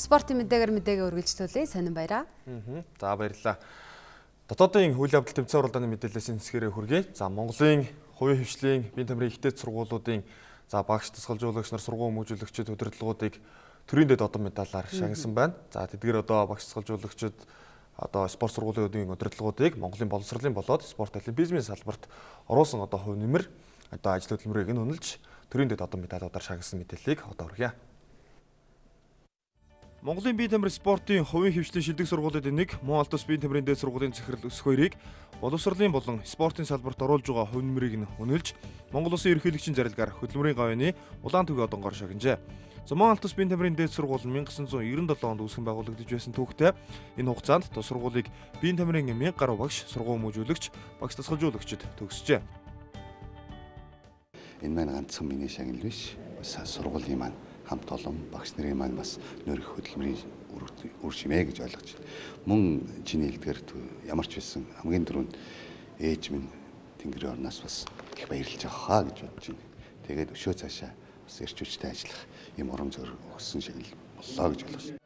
Спортын мэдээгээ үргэлжлүүлээ. Сонин баяраа. За баярлалаа. Дотоодын үйл явдал тэмцээн уралдааны мэдээллийн хэсгээрээ хүргэе. За Монголын хувийн хвшлийн биеийн тамирын ихтэй сургуулиудын багш тасгалжуулагч нар сургууль хүмүүжүүлэгчид удирдлагуудыг төрийн дэд одон медалаар шагнасан байна. За тэдгээр одоо багш тасгалжуулагчид спорт сургуулиудын удирдлагуудыг Монголын боловсролын болоод спорт олимпизмын салбарт оруулсан хувь нэмэр ажил хөдөлмөрийг үнэлж төрийн дэд одон медалуудаар шагнасан мэдээллийг хүргье. Монголын биеийн тамир спортын хувийн хвшлийн шилдэг сургуулиудын нэг Мөн Алт ус биеийн тамирын дээд сургуулийн захирал өс хоёрыг боловсролын болон спортын салбарт оруулж байгаа хувь нэмрийг үнэлж Монгол Улсын ерөнхийлөгчийн зарилгаар хөдөлмөрийн гавьяаны улаан төвийн одонгоор шагнажээ. Мөн Алт ус биеийн тамирын дээд сургууль нь 1997 онд үүсгэн байгуулагдаж байсан түүхтэй энэ хугацаанд сургуулийг биеийн тамирын 1000 гаруй багш, сургууль хүмүүжүүлэгч, багш тасгалжуулагчид төгсжээ. Энэ маань ганцхан миний шагнал биш. Сургуулийн маань хамт олон багш нарын маань бас нөр их хөдөлмөрийн үр шимээ гэж ойлгож байна. Мөн чиний хэлдгээр ямар ч байсан хамгийн түрүүнд ээж минь Тэнгэрийн орноос бас их баярлж байгаа гэж бодож байна. Тэгээд өшөө цаашаа бас эрч хүчтэй ажиллах юм урам зориг өгсөн шиг л боллоо гэж ойлгож байна.